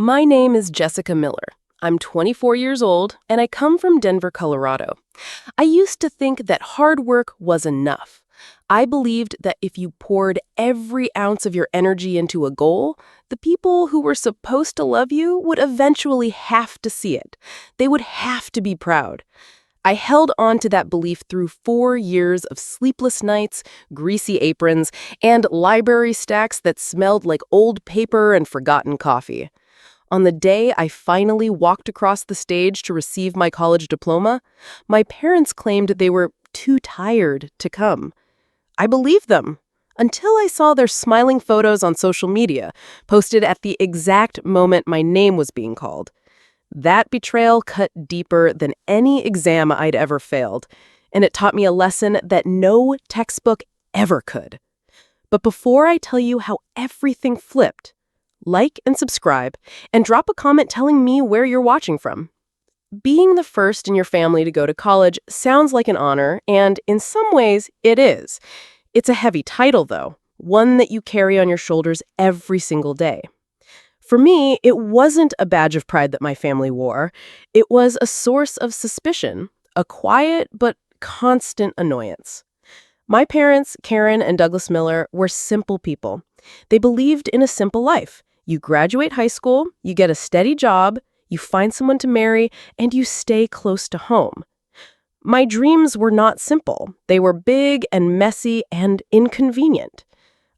My name is Jessica Miller. I'm 24 years old, and I come from Denver, Colorado. I used to think that hard work was enough. I believed that if you poured every ounce of your energy into a goal, the people who were supposed to love you would eventually have to see it. They would have to be proud. I held on to that belief through 4 years of sleepless nights, greasy aprons, and library stacks that smelled like old paper and forgotten coffee. On the day I finally walked across the stage to receive my college diploma, my parents claimed they were too tired to come. I believed them until I saw their smiling photos on social media, posted at the exact moment my name was being called. That betrayal cut deeper than any exam I'd ever failed, and it taught me a lesson that no textbook ever could. But before I tell you how everything flipped, like and subscribe, and drop a comment telling me where you're watching from. Being the first in your family to go to college sounds like an honor, and in some ways, it is. It's a heavy title, though, one that you carry on your shoulders every single day. For me, it wasn't a badge of pride that my family wore. It was a source of suspicion, a quiet but constant annoyance. My parents, Karen and Douglas Miller, were simple people. They believed in a simple life. You graduate high school, you get a steady job, you find someone to marry, and you stay close to home. My dreams were not simple. They were big and messy and inconvenient.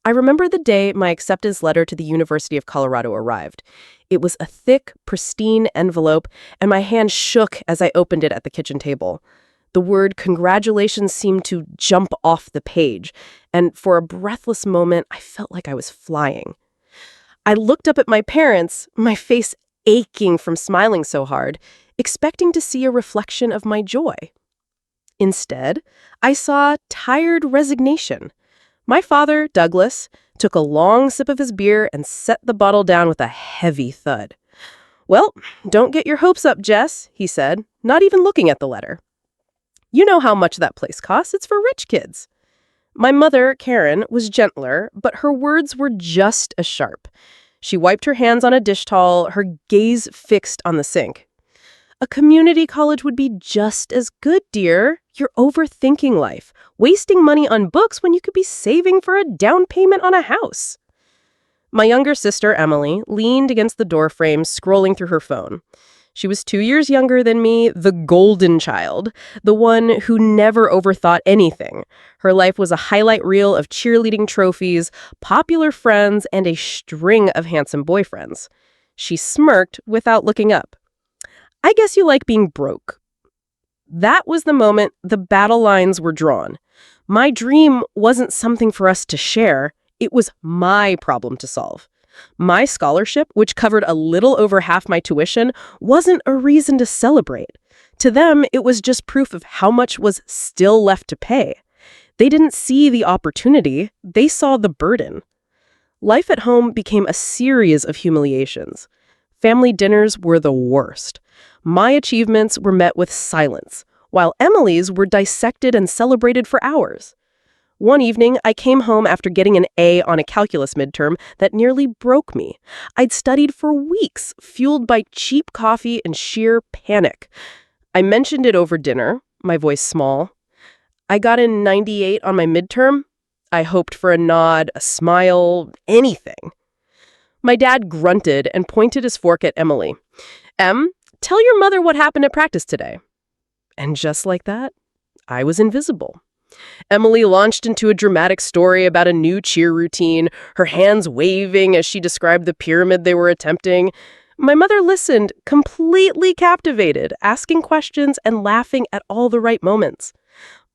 I remember the day my acceptance letter to the University of Colorado arrived. It was a thick, pristine envelope, and my hand shook as I opened it at the kitchen table. The word congratulations seemed to jump off the page, and for a breathless moment, I felt like I was flying. I looked up at my parents, my face aching from smiling so hard, expecting to see a reflection of my joy. Instead, I saw tired resignation. My father, Douglas, took a long sip of his beer and set the bottle down with a heavy thud. "Well, don't get your hopes up, Jess," he said, not even looking at the letter. "You know how much that place costs. It's for rich kids." My mother, Karen, was gentler, but her words were just as sharp. She wiped her hands on a dish towel, her gaze fixed on the sink. "A community college would be just as good, dear. You're overthinking life, wasting money on books when you could be saving for a down payment on a house." My younger sister, Emily, leaned against the doorframe, scrolling through her phone. She was 2 years younger than me, the golden child, the one who never overthought anything. Her life was a highlight reel of cheerleading trophies, popular friends, and a string of handsome boyfriends. She smirked without looking up. "I guess you like being broke." That was the moment the battle lines were drawn. My dream wasn't something for us to share. It was my problem to solve. My scholarship, which covered a little over half my tuition, wasn't a reason to celebrate. To them, it was just proof of how much was still left to pay. They didn't see the opportunity, they saw the burden. Life at home became a series of humiliations. Family dinners were the worst. My achievements were met with silence, while Emily's were dissected and celebrated for hours. One evening, I came home after getting an A on a calculus midterm that nearly broke me. I'd studied for weeks, fueled by cheap coffee and sheer panic. I mentioned it over dinner, my voice small. I got in 98 on my midterm. I hoped for a nod, a smile, anything. My dad grunted and pointed his fork at Emily. "Em, tell your mother what happened at practice today." And just like that, I was invisible. Emily launched into a dramatic story about a new cheer routine, her hands waving as she described the pyramid they were attempting. My mother listened, completely captivated, asking questions and laughing at all the right moments.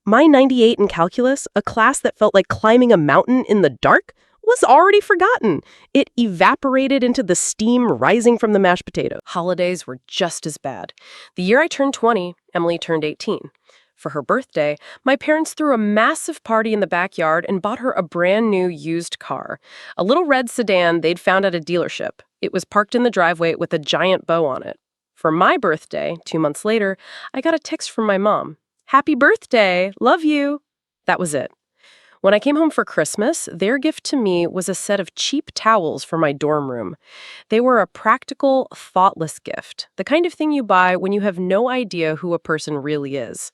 My 98 in calculus, a class that felt like climbing a mountain in the dark, was already forgotten. It evaporated into the steam rising from the mashed potato. Holidays were just as bad. The year I turned 20, Emily turned 18. For her birthday, my parents threw a massive party in the backyard and bought her a brand new used car, a little red sedan they'd found at a dealership. It was parked in the driveway with a giant bow on it. For my birthday, 2 months later, I got a text from my mom. "Happy birthday! Love you!" That was it. When I came home for Christmas, their gift to me was a set of cheap towels for my dorm room. They were a practical, thoughtless gift, the kind of thing you buy when you have no idea who a person really is.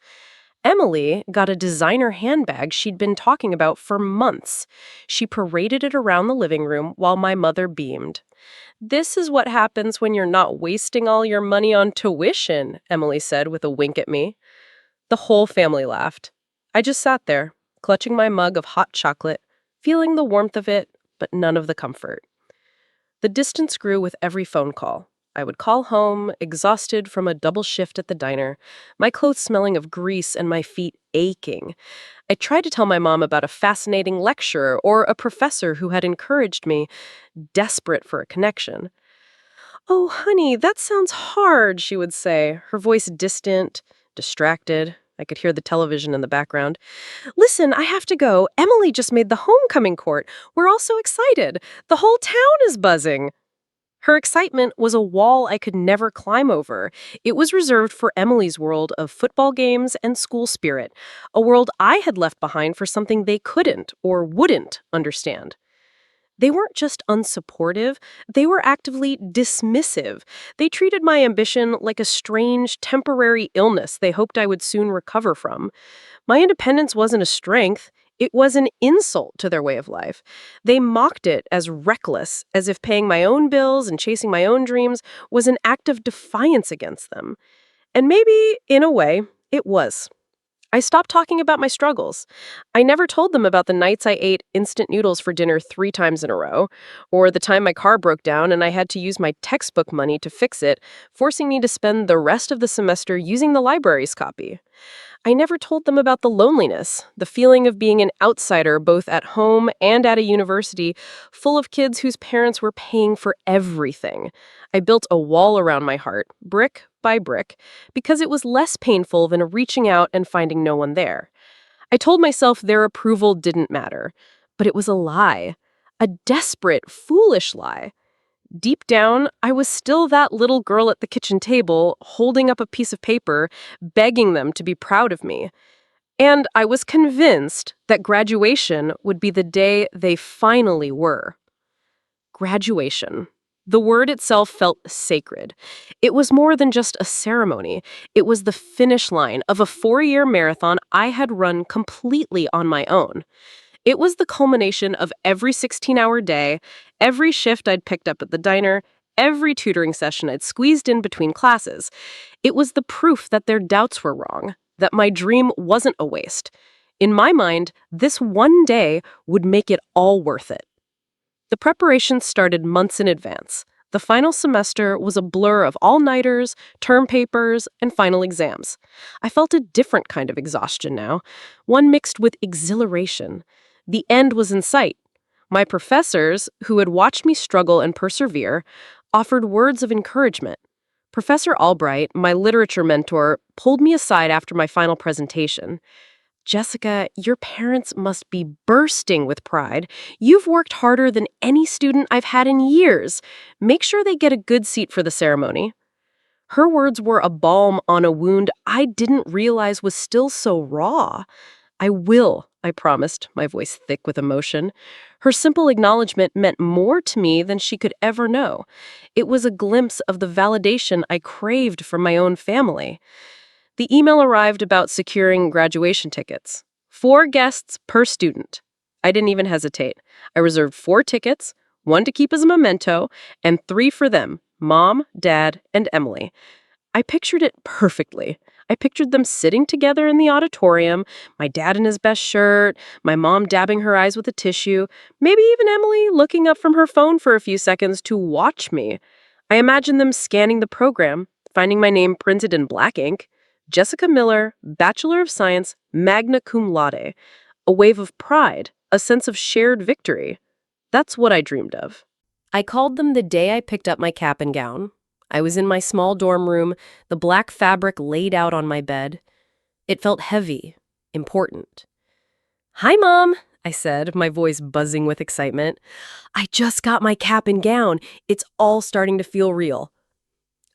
Emily got a designer handbag she'd been talking about for months. She paraded it around the living room while my mother beamed. "This is what happens when you're not wasting all your money on tuition," Emily said with a wink at me. The whole family laughed. I just sat there, clutching my mug of hot chocolate, feeling the warmth of it, but none of the comfort. The distance grew with every phone call. I would call home, exhausted from a double shift at the diner, my clothes smelling of grease and my feet aching. I tried to tell my mom about a fascinating lecture or a professor who had encouraged me, desperate for a connection. "Oh, honey, that sounds hard," she would say, her voice distant, distracted. I could hear the television in the background. "Listen, I have to go. Emily just made the homecoming court. We're all so excited. The whole town is buzzing." Her excitement was a wall I could never climb over. It was reserved for Emily's world of football games and school spirit, a world I had left behind for something they couldn't or wouldn't understand. They weren't just unsupportive, they were actively dismissive. They treated my ambition like a strange, temporary illness they hoped I would soon recover from. My independence wasn't a strength, it was an insult to their way of life. They mocked it as reckless, as if paying my own bills and chasing my own dreams was an act of defiance against them. And maybe, in a way, it was. I stopped talking about my struggles. I never told them about the nights I ate instant noodles for dinner 3 times in a row, or the time my car broke down and I had to use my textbook money to fix it, forcing me to spend the rest of the semester using the library's copy. I never told them about the loneliness, the feeling of being an outsider both at home and at a university full of kids whose parents were paying for everything. I built a wall around my heart, brick by brick, because it was less painful than reaching out and finding no one there. I told myself their approval didn't matter, but it was a lie. A desperate, foolish lie. Deep down, I was still that little girl at the kitchen table, holding up a piece of paper, begging them to be proud of me. And I was convinced that graduation would be the day they finally were. Graduation. The word itself felt sacred. It was more than just a ceremony. It was the finish line of a 4-year marathon I had run completely on my own. It was the culmination of every 16-hour day, every shift I'd picked up at the diner, every tutoring session I'd squeezed in between classes. It was the proof that their doubts were wrong, that my dream wasn't a waste. In my mind, this one day would make it all worth it. The preparations started months in advance. The final semester was a blur of all-nighters, term papers, and final exams. I felt a different kind of exhaustion now, one mixed with exhilaration. The end was in sight. My professors, who had watched me struggle and persevere, offered words of encouragement. Professor Albright, my literature mentor, pulled me aside after my final presentation. "Jessica, your parents must be bursting with pride. You've worked harder than any student I've had in years. Make sure they get a good seat for the ceremony." Her words were a balm on a wound I didn't realize was still so raw. "I will," I promised, my voice thick with emotion. Her simple acknowledgement meant more to me than she could ever know. It was a glimpse of the validation I craved from my own family. The email arrived about securing graduation tickets. 4 guests per student. I didn't even hesitate. I reserved 4 tickets, 1 to keep as a memento, and 3 for them, Mom, Dad, and Emily. I pictured it perfectly. I pictured them sitting together in the auditorium, my dad in his best shirt, my mom dabbing her eyes with a tissue, maybe even Emily looking up from her phone for a few seconds to watch me. I imagined them scanning the program, finding my name printed in black ink, Jessica Miller, Bachelor of Science, magna cum laude. A wave of pride, a sense of shared victory. That's what I dreamed of. I called them the day I picked up my cap and gown. I was in my small dorm room, the black fabric laid out on my bed. It felt heavy, important. "Hi, Mom," I said, my voice buzzing with excitement. "I just got my cap and gown. It's all starting to feel real."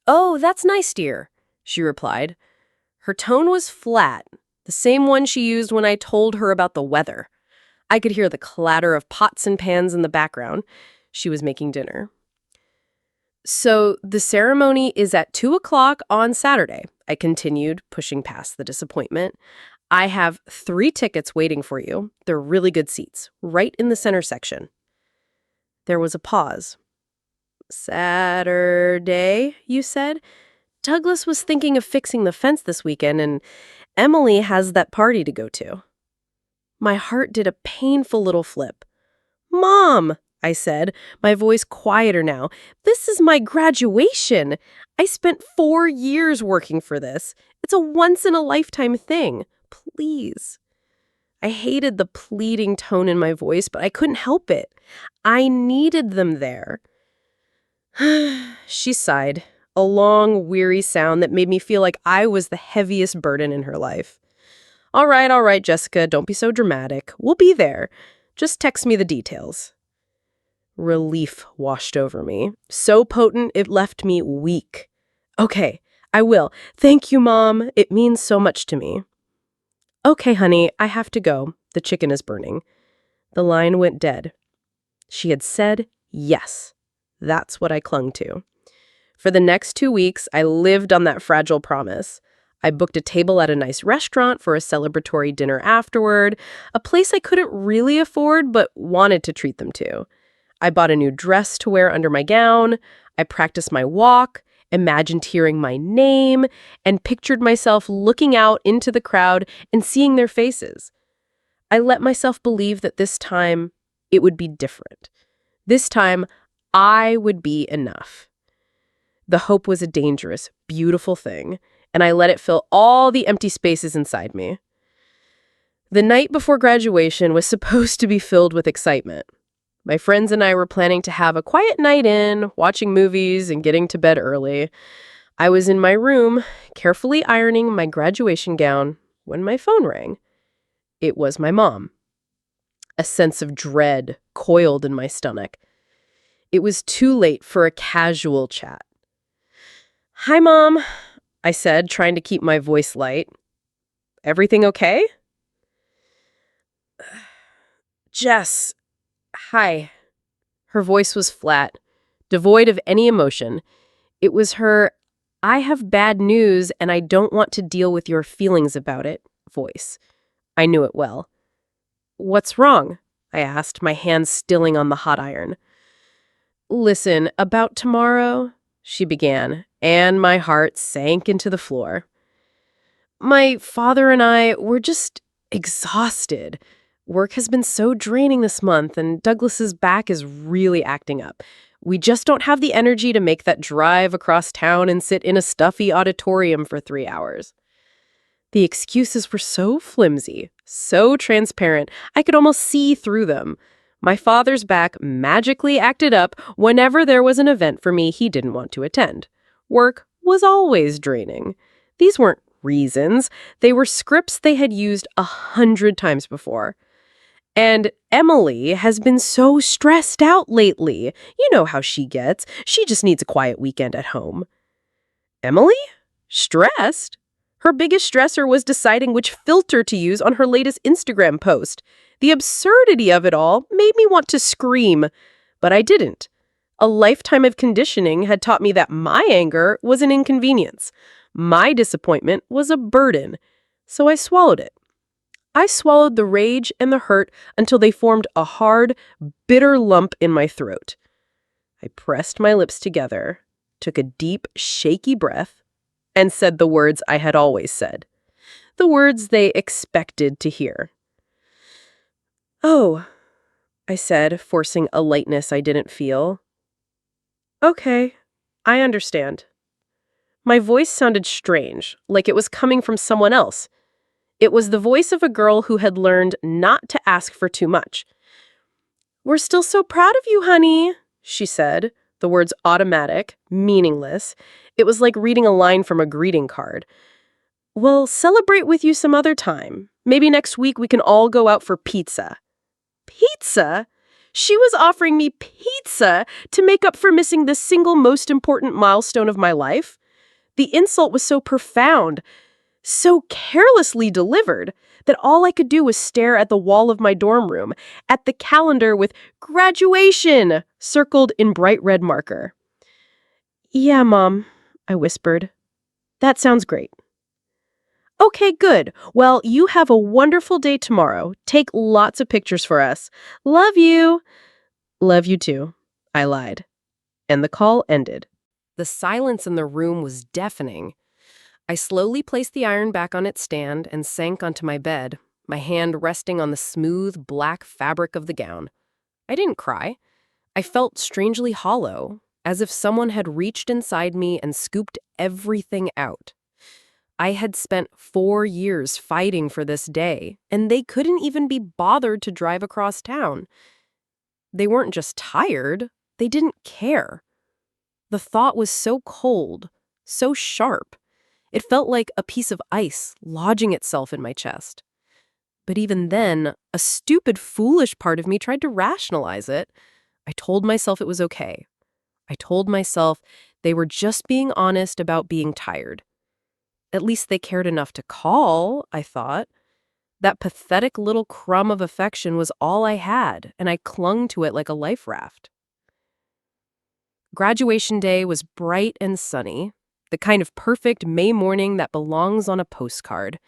"Oh, that's nice, dear," she replied. Her tone was flat, the same one she used when I told her about the weather. I could hear the clatter of pots and pans in the background. She was making dinner. So the ceremony is at 2 o'clock on Saturday, I continued, pushing past the disappointment. I have 3 tickets waiting for you. They're really good seats, right in the center section. There was a pause. Saturday, you said? Douglas was thinking of fixing the fence this weekend, and Emily has that party to go to. My heart did a painful little flip. Mom, I said, my voice quieter now. This is my graduation. I spent 4 years working for this. It's a once-in-a-lifetime thing. Please. I hated the pleading tone in my voice, but I couldn't help it. I needed them there. She sighed, a long, weary sound that made me feel like I was the heaviest burden in her life. All right, Jessica, don't be so dramatic. We'll be there. Just text me the details. Relief washed over me, so potent it left me weak. Okay, I will. Thank you, Mom. It means so much to me. Okay, honey, I have to go. The chicken is burning. The line went dead. She had said yes. That's what I clung to. For the next 2 weeks, I lived on that fragile promise. I booked a table at a nice restaurant for a celebratory dinner afterward, a place I couldn't really afford but wanted to treat them to. I bought a new dress to wear under my gown. I practiced my walk, imagined hearing my name, and pictured myself looking out into the crowd and seeing their faces. I let myself believe that this time it would be different. This time I would be enough. The hope was a dangerous, beautiful thing, and I let it fill all the empty spaces inside me. The night before graduation was supposed to be filled with excitement. My friends and I were planning to have a quiet night in, watching movies and getting to bed early. I was in my room, carefully ironing my graduation gown, when my phone rang. It was my mom. A sense of dread coiled in my stomach. It was too late for a casual chat. "Hi, Mom," I said, trying to keep my voice light. "Everything okay?" "Jess, hi." Her voice was flat, devoid of any emotion. It was her, "I have bad news and I don't want to deal with your feelings about it" voice. I knew it well. "What's wrong?" I asked, my hands stilling on the hot iron. "Listen, about tomorrow," she began, and my heart sank into the floor. "My father and I were just exhausted. Work has been so draining this month, and Douglas's back is really acting up. We just don't have the energy to make that drive across town and sit in a stuffy auditorium for 3 hours." The excuses were so flimsy, so transparent, I could almost see through them. My father's back magically acted up whenever there was an event for me he didn't want to attend. Work was always draining. These weren't reasons. They were scripts they had used 100 times before. And Emily has been so stressed out lately. You know how she gets. She just needs a quiet weekend at home. Emily? Stressed? Her biggest stressor was deciding which filter to use on her latest Instagram post. The absurdity of it all made me want to scream, but I didn't. A lifetime of conditioning had taught me that my anger was an inconvenience. My disappointment was a burden, so I swallowed it. I swallowed the rage and the hurt until they formed a hard, bitter lump in my throat. I pressed my lips together, took a deep, shaky breath, and said the words I had always said. The words they expected to hear. "Oh," I said, forcing a lightness I didn't feel. "Okay, I understand." My voice sounded strange, like it was coming from someone else. It was the voice of a girl who had learned not to ask for too much. "We're still so proud of you, honey," she said, the words automatic, meaningless. It was like reading a line from a greeting card. "We'll celebrate with you some other time. Maybe next week we can all go out for pizza." Pizza? She was offering me pizza to make up for missing the single most important milestone of my life? The insult was so profound, so carelessly delivered, that all I could do was stare at the wall of my dorm room, at the calendar with graduation circled in bright red marker. "Yeah, Mom," I whispered. "That sounds great." "Okay, good. Well, you have a wonderful day tomorrow. Take lots of pictures for us. Love you." "Love you too," I lied. And the call ended. The silence in the room was deafening. I slowly placed the iron back on its stand and sank onto my bed, my hand resting on the smooth, black fabric of the gown. I didn't cry. I felt strangely hollow, as if someone had reached inside me and scooped everything out. I had spent 4 years fighting for this day, and they couldn't even be bothered to drive across town. They weren't just tired, they didn't care. The thought was so cold, so sharp. It felt like a piece of ice lodging itself in my chest. But even then, a stupid, foolish part of me tried to rationalize it. I told myself it was okay. I told myself they were just being honest about being tired. At least they cared enough to call, I thought. That pathetic little crumb of affection was all I had, and I clung to it like a life raft. Graduation day was bright and sunny, the kind of perfect May morning that belongs on a postcard.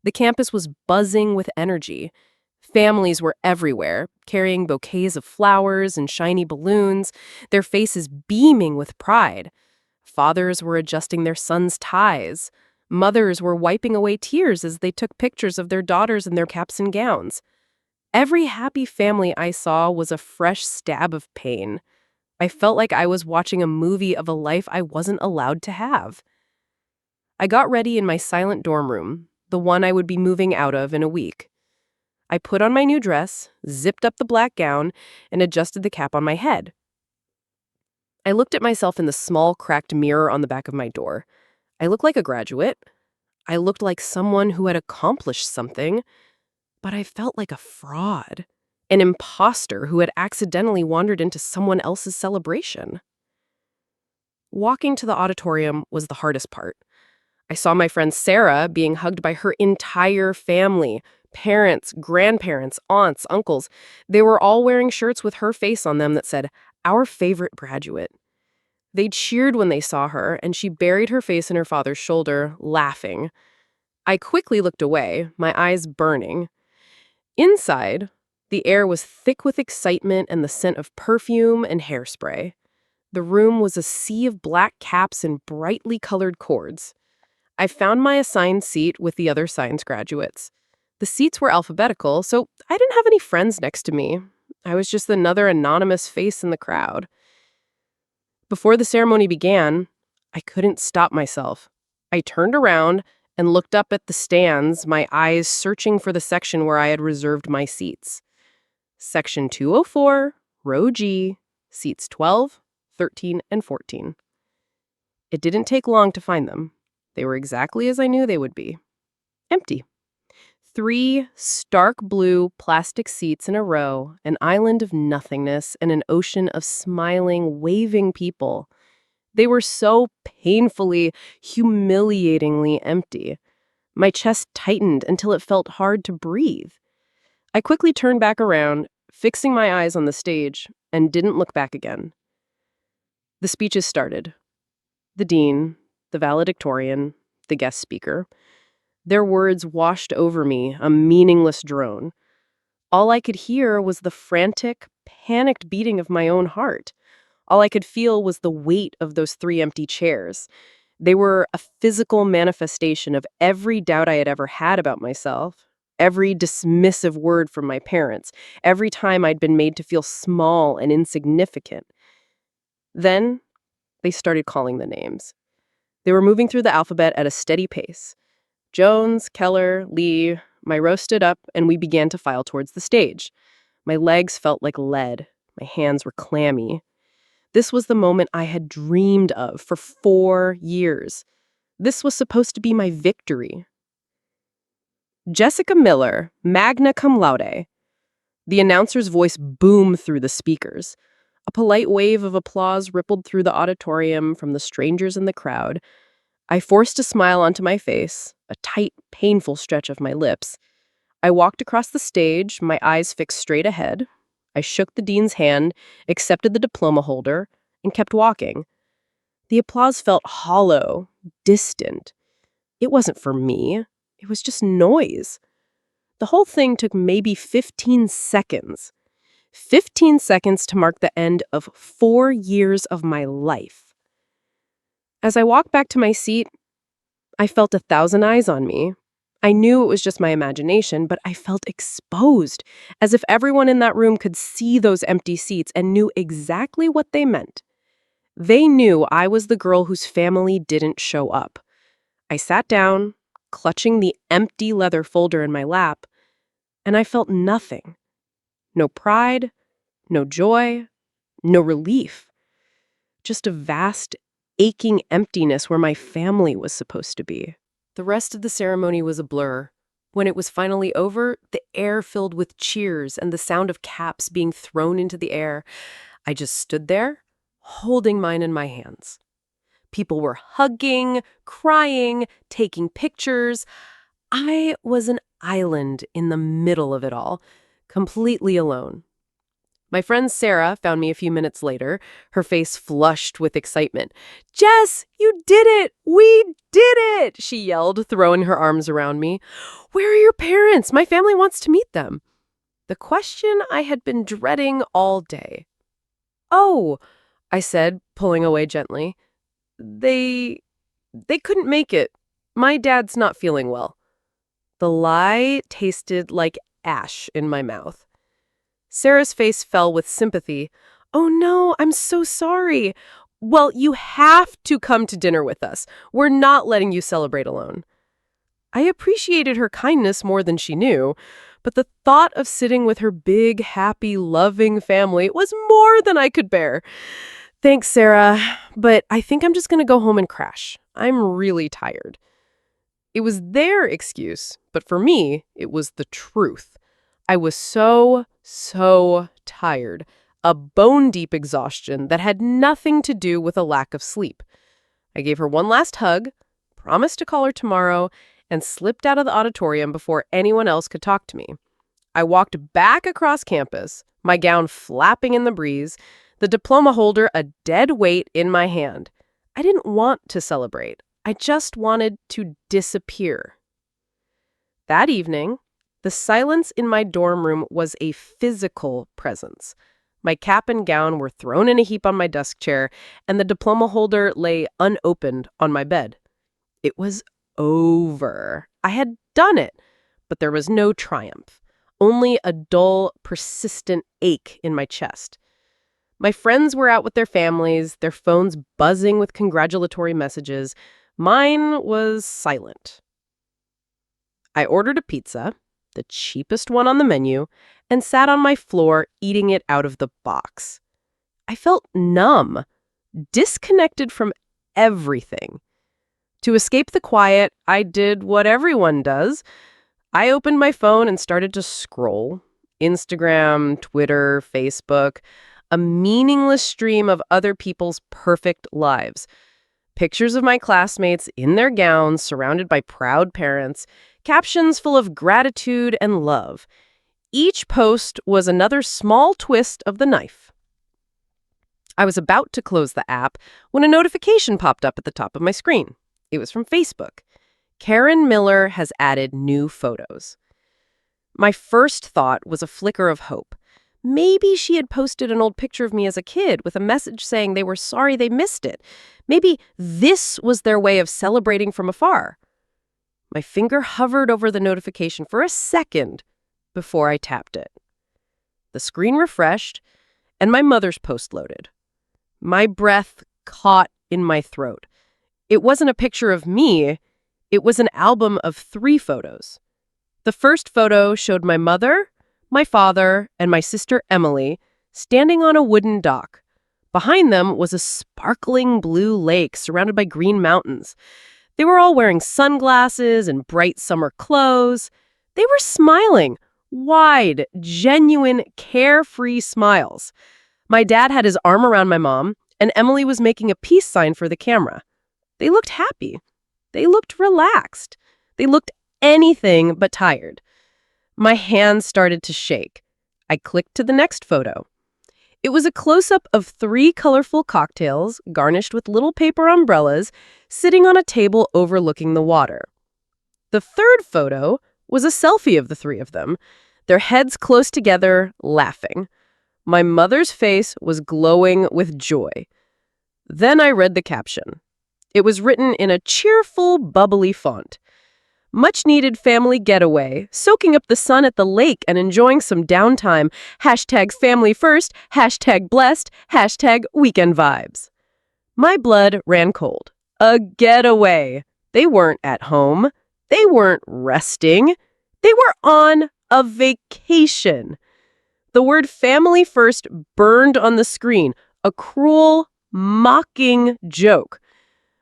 The campus was buzzing with energy. Families were everywhere, carrying bouquets of flowers and shiny balloons, their faces beaming with pride. Fathers were adjusting their sons' ties. Mothers were wiping away tears as they took pictures of their daughters in their caps and gowns. Every happy family I saw was a fresh stab of pain. I felt like I was watching a movie of a life I wasn't allowed to have. I got ready in my silent dorm room, the one I would be moving out of in a week. I put on my new dress, zipped up the black gown, and adjusted the cap on my head. I looked at myself in the small, cracked mirror on the back of my door. I looked like a graduate. I looked like someone who had accomplished something, but I felt like a fraud, an imposter who had accidentally wandered into someone else's celebration. Walking to the auditorium was the hardest part. I saw my friend Sarah being hugged by her entire family, parents, grandparents, aunts, uncles. They were all wearing shirts with her face on them that said, "Our favorite graduate." They cheered when they saw her, and she buried her face in her father's shoulder, laughing. I quickly looked away, my eyes burning. Inside, the air was thick with excitement and the scent of perfume and hairspray. The room was a sea of black caps and brightly colored cords. I found my assigned seat with the other science graduates. The seats were alphabetical, so I didn't have any friends next to me. I was just another anonymous face in the crowd. Before the ceremony began, I couldn't stop myself. I turned around and looked up at the stands, my eyes searching for the section where I had reserved my seats. Section 204, row G, seats 12, 13, and 14. It didn't take long to find them. They were exactly as I knew they would be. Empty. 3 stark blue plastic seats in a row, an island of nothingness and an ocean of smiling, waving people. They were so painfully, humiliatingly empty. My chest tightened until it felt hard to breathe. I quickly turned back around, fixing my eyes on the stage, and didn't look back again. The speeches started. The dean, the valedictorian, the guest speaker. Their words washed over me, a meaningless drone. All I could hear was the frantic, panicked beating of my own heart. All I could feel was the weight of those 3 empty chairs. They were a physical manifestation of every doubt I had ever had about myself, every dismissive word from my parents, every time I'd been made to feel small and insignificant. Then they started calling the names. They were moving through the alphabet at a steady pace. Jones, Keller, Lee. My row stood up, and we began to file towards the stage. My legs felt like lead. My hands were clammy. This was the moment I had dreamed of for 4 years. This was supposed to be my victory. Jessica Miller, magna cum laude. The announcer's voice boomed through the speakers. A polite wave of applause rippled through the auditorium from the strangers in the crowd. I forced a smile onto my face, a tight, painful stretch of my lips. I walked across the stage, my eyes fixed straight ahead. I shook the dean's hand, accepted the diploma holder, and kept walking. The applause felt hollow, distant. It wasn't for me. It was just noise. The whole thing took maybe 15 seconds. 15 seconds to mark the end of 4 years of my life. As I walked back to my seat, I felt 1,000 eyes on me. I knew it was just my imagination, but I felt exposed, as if everyone in that room could see those empty seats and knew exactly what they meant. They knew I was the girl whose family didn't show up. I sat down, clutching the empty leather folder in my lap, and I felt nothing. No pride, no joy, no relief. Just a vast, aching emptiness where my family was supposed to be. The rest of the ceremony was a blur. When it was finally over, the air filled with cheers and the sound of caps being thrown into the air. I just stood there, holding mine in my hands. People were hugging, crying, taking pictures. I was an island in the middle of it all, completely alone. My friend Sarah found me a few minutes later, her face flushed with excitement. "Jess, you did it! We did it!" she yelled, throwing her arms around me. "Where are your parents? My family wants to meet them." The question I had been dreading all day. "Oh," I said, pulling away gently. They couldn't make it. My dad's not feeling well." The lie tasted like ash in my mouth. Sarah's face fell with sympathy. "Oh no, I'm so sorry." "Well, you have to come to dinner with us. We're not letting you celebrate alone." I appreciated her kindness more than she knew, but the thought of sitting with her big, happy, loving family was more than I could bear. "Thanks, Sarah, but I think I'm just going to go home and crash. I'm really tired." It was their excuse, but for me, it was the truth. I was so tired. A bone-deep exhaustion that had nothing to do with a lack of sleep. I gave her one last hug, promised to call her tomorrow, and slipped out of the auditorium before anyone else could talk to me. I walked back across campus, my gown flapping in the breeze, the diploma holder a dead weight in my hand. I didn't want to celebrate. I just wanted to disappear. That evening, the silence in my dorm room was a physical presence. My cap and gown were thrown in a heap on my desk chair, and the diploma holder lay unopened on my bed. It was over. I had done it, but there was no triumph, only a dull, persistent ache in my chest. My friends were out with their families, their phones buzzing with congratulatory messages. Mine was silent. I ordered a pizza, the cheapest one on the menu, and sat on my floor eating it out of the box. I felt numb, disconnected from everything. To escape the quiet, I did what everyone does. I opened my phone and started to scroll. Instagram, Twitter, Facebook, a meaningless stream of other people's perfect lives. Pictures of my classmates in their gowns, surrounded by proud parents, captions full of gratitude and love. Each post was another small twist of the knife. I was about to close the app when a notification popped up at the top of my screen. It was from Facebook. Karen Miller has added new photos. My first thought was a flicker of hope. Maybe she had posted an old picture of me as a kid with a message saying they were sorry they missed it. Maybe this was their way of celebrating from afar. My finger hovered over the notification for a second before I tapped it. The screen refreshed, and my mother's post loaded. My breath caught in my throat. It wasn't a picture of me. It was an album of 3 photos. The first photo showed my mother, my father, and my sister Emily standing on a wooden dock. Behind them was a sparkling blue lake surrounded by green mountains. They were all wearing sunglasses and bright summer clothes. They were smiling, wide, genuine, carefree smiles. My dad had his arm around my mom, and Emily was making a peace sign for the camera. They looked happy. They looked relaxed. They looked anything but tired. My hands started to shake. I clicked to the next photo. It was a close-up of 3 colorful cocktails, garnished with little paper umbrellas, sitting on a table overlooking the water. The third photo was a selfie of the 3 of them, their heads close together, laughing. My mother's face was glowing with joy. Then I read the caption. It was written in a cheerful, bubbly font. Much-needed family getaway, soaking up the sun at the lake and enjoying some downtime. Hashtag family first, hashtag blessed, hashtag weekend vibes. My blood ran cold. A getaway. They weren't at home. They weren't resting. They were on a vacation. The word family first burned on the screen, a cruel, mocking joke.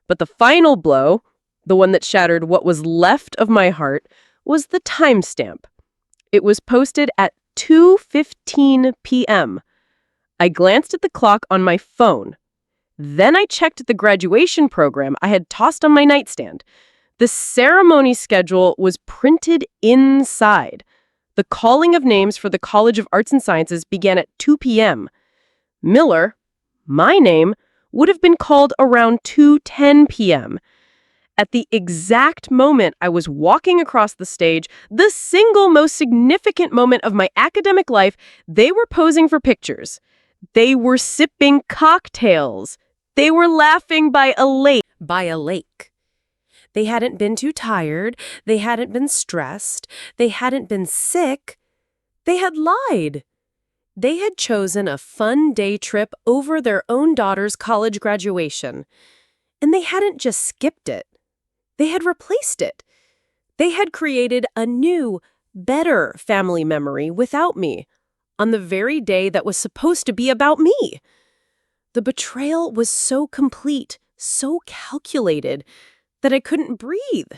But the final blow, the one that shattered what was left of my heart, was the timestamp. It was posted at 2:15 p.m. I glanced at the clock on my phone. Then I checked the graduation program I had tossed on my nightstand. The ceremony schedule was printed inside. The calling of names for the College of Arts and Sciences began at 2 p.m. Miller, my name, would have been called around 2:10 p.m. At the exact moment I was walking across the stage, the single most significant moment of my academic life, they were posing for pictures. They were sipping cocktails. They were laughing by a lake. They hadn't been too tired. They hadn't been stressed. They hadn't been sick. They had lied. They had chosen a fun day trip over their own daughter's college graduation. And they hadn't just skipped it. They had replaced it. They had created a new, better family memory without me, on the very day that was supposed to be about me. The betrayal was so complete, so calculated, that I couldn't breathe.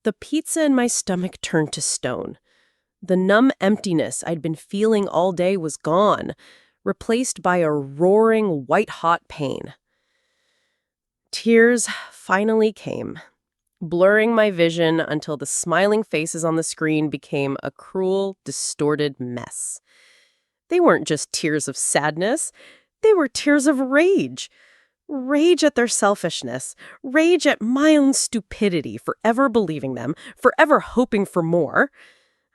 The pizza in my stomach turned to stone. The numb emptiness I'd been feeling all day was gone, replaced by a roaring, white-hot pain. Tears finally came, blurring my vision until the smiling faces on the screen became a cruel, distorted mess. They weren't just tears of sadness. They were tears of rage. Rage at their selfishness. Rage at my own stupidity for ever believing them, for ever hoping for more.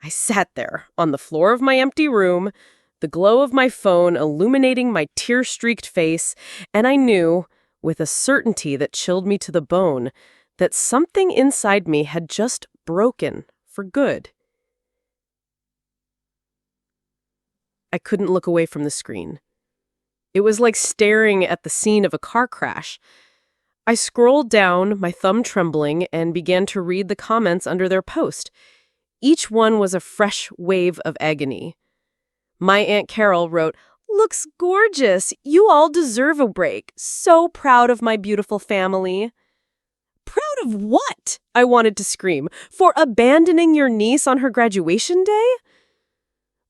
I sat there, on the floor of my empty room, the glow of my phone illuminating my tear-streaked face, and I knew, with a certainty that chilled me to the bone, that something inside me had just broken for good. I couldn't look away from the screen. It was like staring at the scene of a car crash. I scrolled down, my thumb trembling, and began to read the comments under their post. Each one was a fresh wave of agony. My Aunt Carol wrote, "Looks gorgeous. You all deserve a break. So proud of my beautiful family." Proud of what? I wanted to scream. For abandoning your niece on her graduation day?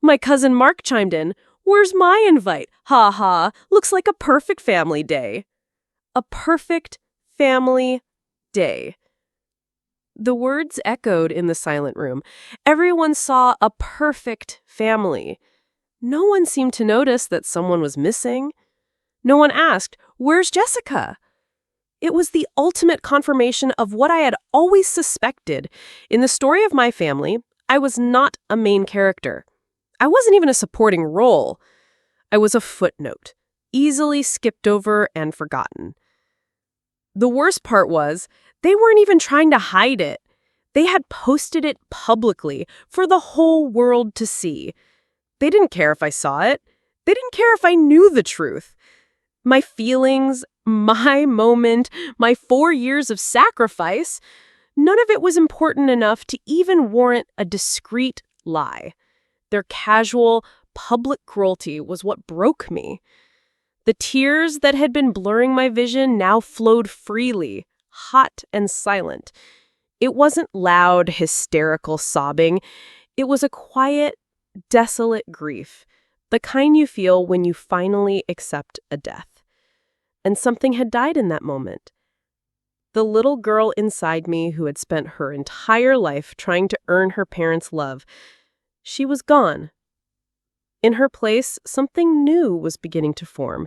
My cousin Mark chimed in, "Where's my invite? Ha ha, looks like a perfect family day." A perfect family day. The words echoed in the silent room. Everyone saw a perfect family. No one seemed to notice that someone was missing. No one asked, "Where's Jessica?" It was the ultimate confirmation of what I had always suspected. In the story of my family, I was not a main character. I wasn't even a supporting role. I was a footnote, easily skipped over and forgotten. The worst part was, they weren't even trying to hide it. They had posted it publicly for the whole world to see. They didn't care if I saw it. They didn't care if I knew the truth. My feelings, my moment, my 4 years of sacrifice, none of it was important enough to even warrant a discreet lie. Their casual, public cruelty was what broke me. The tears that had been blurring my vision now flowed freely, hot and silent. It wasn't loud, hysterical sobbing. It was a quiet, desolate grief, the kind you feel when you finally accept a death. And something had died in that moment. The little girl inside me who had spent her entire life trying to earn her parents' love She was gone. In her place, something new was beginning to form,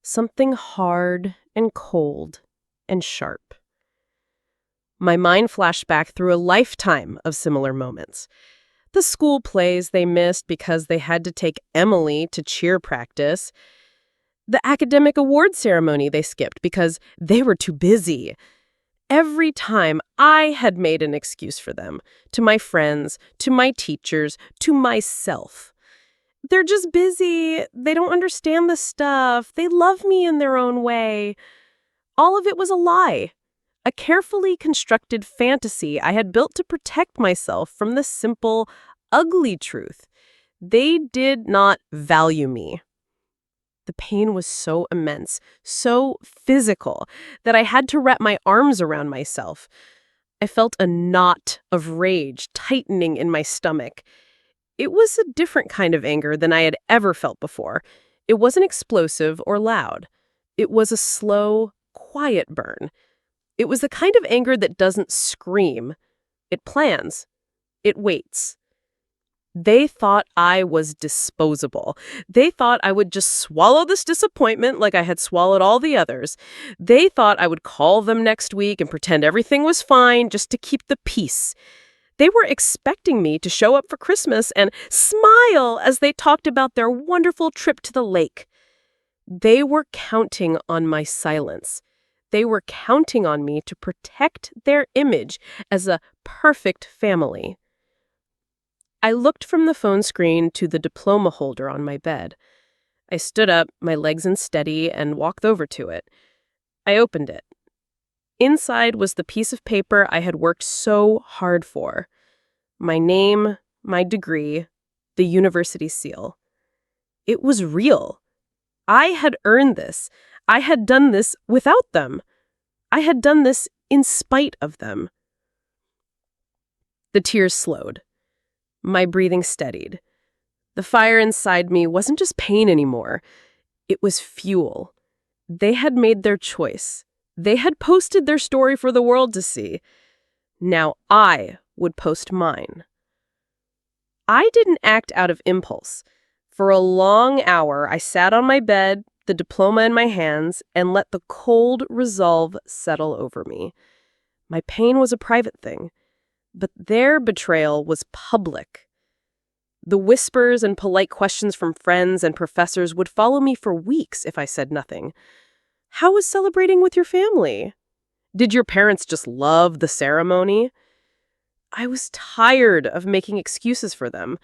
something hard and cold and sharp. My mind flashed back through a lifetime of similar moments. The school plays they missed because they had to take Emily to cheer practice. The academic award ceremony they skipped because they were too busy. Every time I had made an excuse for them, to my friends, to my teachers, to myself. They're just busy. They don't understand the stuff. They love me in their own way. All of it was a lie. A carefully constructed fantasy I had built to protect myself from the simple, ugly truth. They did not value me. The pain was so immense, so physical, that I had to wrap my arms around myself. I felt a knot of rage tightening in my stomach. It was a different kind of anger than I had ever felt before. It wasn't explosive or loud. It was a slow, quiet burn. It was the kind of anger that doesn't scream. It plans. It waits. They thought I was disposable. They thought I would just swallow this disappointment like I had swallowed all the others. They thought I would call them next week and pretend everything was fine just to keep the peace. They were expecting me to show up for Christmas and smile as they talked about their wonderful trip to the lake. They were counting on my silence. They were counting on me to protect their image as a perfect family. I looked from the phone screen to the diploma holder on my bed. I stood up, my legs unsteady, and walked over to it. I opened it. Inside was the piece of paper I had worked so hard for. My name, my degree, the university seal. It was real. I had earned this. I had done this without them. I had done this in spite of them. The tears slowed. My breathing steadied. The fire inside me wasn't just pain anymore. It was fuel. They had made their choice. They had posted their story for the world to see. Now I would post mine. I didn't act out of impulse. For a long hour, I sat on my bed, the diploma in my hands, and let the cold resolve settle over me. My pain was a private thing, but their betrayal was public. The whispers and polite questions from friends and professors would follow me for weeks if I said nothing. How was celebrating with your family? Did your parents just love the ceremony? I was tired of making excuses for them.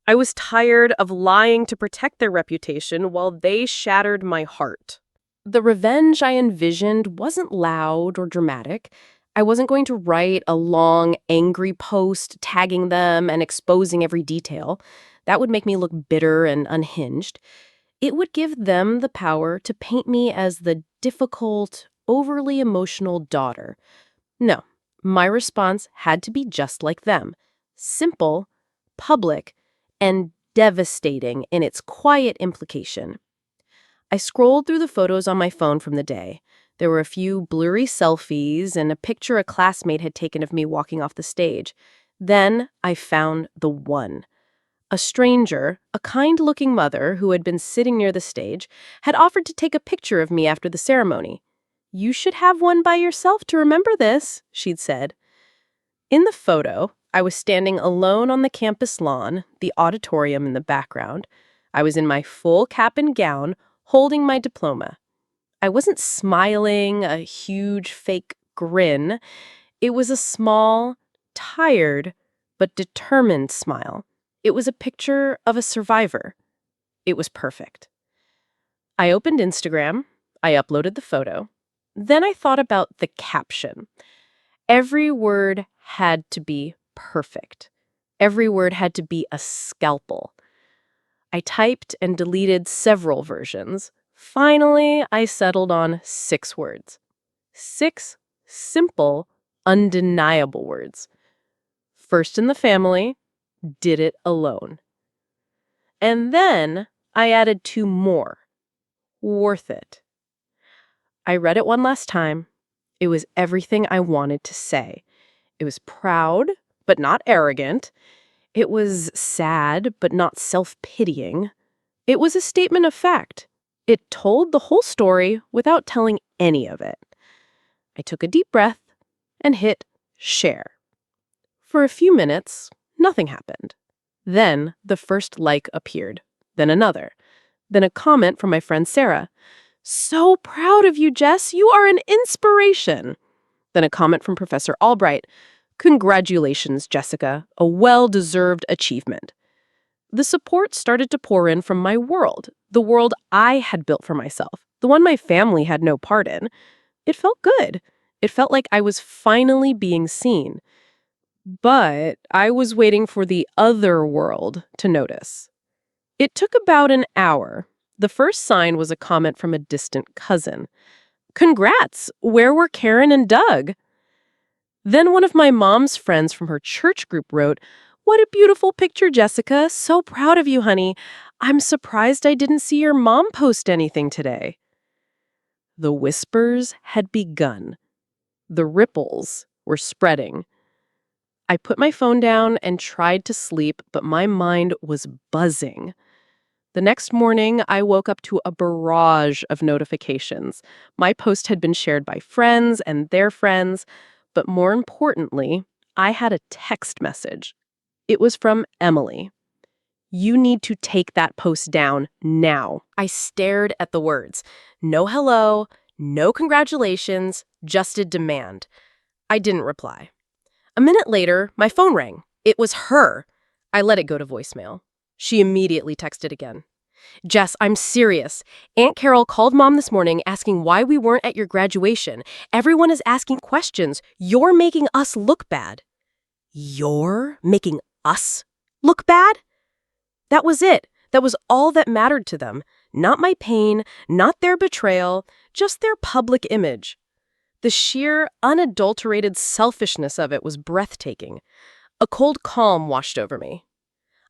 I was tired of lying to protect their reputation while they shattered my heart. The revenge I envisioned wasn't loud or dramatic. I wasn't going to write a long, angry post tagging them and exposing every detail. That would make me look bitter and unhinged. It would give them the power to paint me as the difficult, overly emotional daughter. No, my response had to be just like them. Simple, public, and devastating in its quiet implication. I scrolled through the photos on my phone from the day. There were a few blurry selfies and a picture a classmate had taken of me walking off the stage. Then I found the one. A stranger, a kind-looking mother who had been sitting near the stage, had offered to take a picture of me after the ceremony. "You should have one by yourself to remember this," she'd said. In the photo, I was standing alone on the campus lawn, the auditorium in the background. I was in my full cap and gown, holding my diploma. I wasn't smiling, a huge fake grin. It was a small, tired, but determined smile. It was a picture of a survivor. It was perfect. I opened Instagram. I uploaded the photo. Then I thought about the caption. Every word had to be perfect. Every word had to be a scalpel. I typed and deleted several versions. Finally, I settled on 6 words. 6 simple, undeniable words. First in the family, did it alone. And then I added 2 more. Worth it. I read it one last time. It was everything I wanted to say. It was proud, but not arrogant. It was sad, but not self-pitying. It was a statement of fact. It told the whole story without telling any of it. I took a deep breath and hit share. For a few minutes, nothing happened. Then the first like appeared, then another, then a comment from my friend Sarah. "So proud of you, Jess. You are an inspiration." Then a comment from Professor Albright. "Congratulations, Jessica. A well-deserved achievement." The support started to pour in from my world, the world I had built for myself, the one my family had no part in. It felt good. It felt like I was finally being seen. But I was waiting for the other world to notice. It took about an hour. The first sign was a comment from a distant cousin. "Congrats! Where were Karen and Doug?" Then one of my mom's friends from her church group wrote, "What a beautiful picture, Jessica. So proud of you, honey. I'm surprised I didn't see your mom post anything today." The whispers had begun. The ripples were spreading. I put my phone down and tried to sleep, but my mind was buzzing. The next morning, I woke up to a barrage of notifications. My post had been shared by friends and their friends, but more importantly, I had a text message. It was from Emily. "You need to take that post down now." I stared at the words. No hello, no congratulations, just a demand. I didn't reply. A minute later, my phone rang. It was her. I let it go to voicemail. She immediately texted again. "Jess, I'm serious. Aunt Carol called Mom this morning asking why we weren't at your graduation. Everyone is asking questions. You're making us look bad." You're making us look bad? That was it. That was all that mattered to them. Not my pain, not their betrayal, just their public image. The sheer, unadulterated selfishness of it was breathtaking. A cold calm washed over me.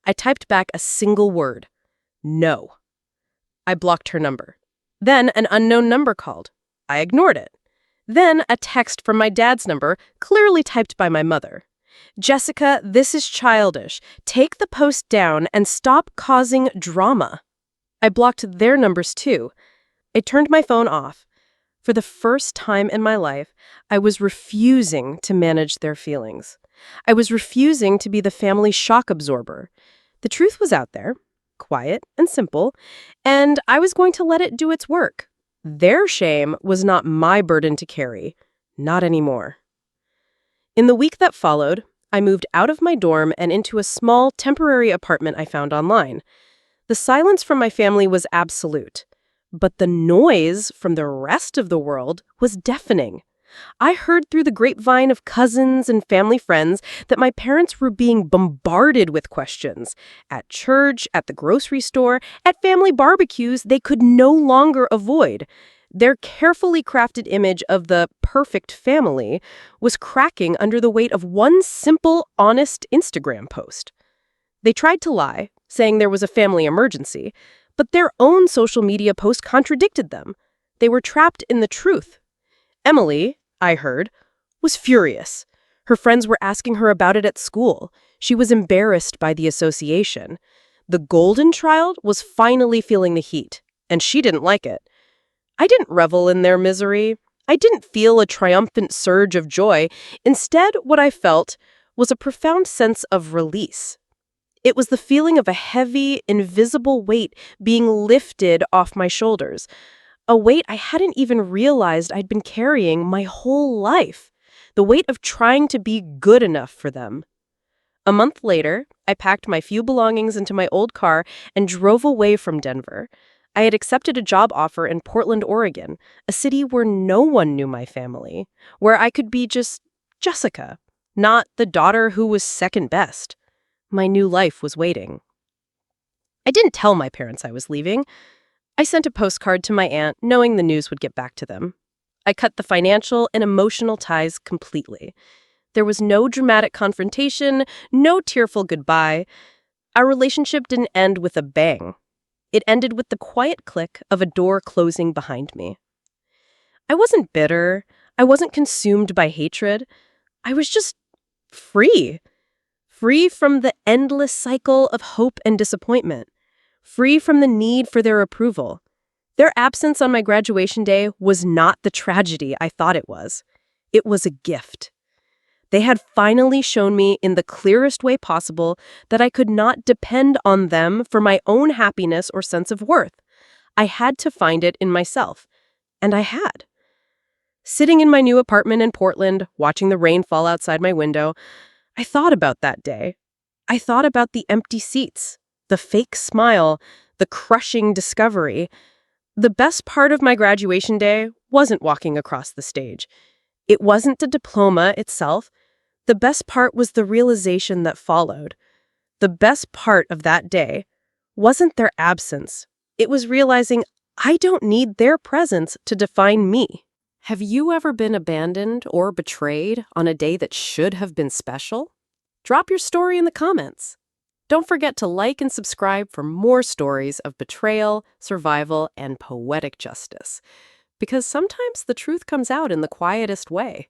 I typed back a single word. No. I blocked her number. Then an unknown number called. I ignored it. Then a text from my dad's number, clearly typed by my mother. "Jessica, this is childish. Take the post down and stop causing drama." I blocked their numbers too. I turned my phone off. For the first time in my life, I was refusing to manage their feelings. I was refusing to be the family shock absorber. The truth was out there, quiet and simple, and I was going to let it do its work. Their shame was not my burden to carry. Not anymore. In the week that followed, I moved out of my dorm and into a small, temporary apartment I found online. The silence from my family was absolute. But the noise from the rest of the world was deafening. I heard through the grapevine of cousins and family friends that my parents were being bombarded with questions. At church, at the grocery store, at family barbecues they could no longer avoid. Their carefully crafted image of the perfect family was cracking under the weight of one simple, honest Instagram post. They tried to lie, saying there was a family emergency, but their own social media post contradicted them. They were trapped in the truth. Emily, I heard, was furious. Her friends were asking her about it at school. She was embarrassed by the association. The golden child was finally feeling the heat, and she didn't like it. I didn't revel in their misery. I didn't feel a triumphant surge of joy. Instead, what I felt was a profound sense of release. It was the feeling of a heavy, invisible weight being lifted off my shoulders, a weight I hadn't even realized I'd been carrying my whole life, the weight of trying to be good enough for them. A month later, I packed my few belongings into my old car and drove away from Denver. I had accepted a job offer in Portland, Oregon, a city where no one knew my family, where I could be just Jessica, not the daughter who was second best. My new life was waiting. I didn't tell my parents I was leaving. I sent a postcard to my aunt, knowing the news would get back to them. I cut the financial and emotional ties completely. There was no dramatic confrontation, no tearful goodbye. Our relationship didn't end with a bang. It ended with the quiet click of a door closing behind me. I wasn't bitter. I wasn't consumed by hatred. I was just free. free from the endless cycle of hope and disappointment, free from the need for their approval. Their absence on my graduation day was not the tragedy I thought it was. It was a gift. They had finally shown me in the clearest way possible that I could not depend on them for my own happiness or sense of worth. I had to find it in myself. And I had. Sitting in my new apartment in Portland, watching the rain fall outside my window, I thought about that day. I thought about the empty seats, the fake smile, the crushing discovery. The best part of my graduation day wasn't walking across the stage. It wasn't the diploma itself. The best part was the realization that followed. The best part of that day wasn't their absence. It was realizing I don't need their presence to define me. Have you ever been abandoned or betrayed on a day that should have been special? Drop your story in the comments. Don't forget to like and subscribe for more stories of betrayal, survival, and poetic justice. Because sometimes the truth comes out in the quietest way.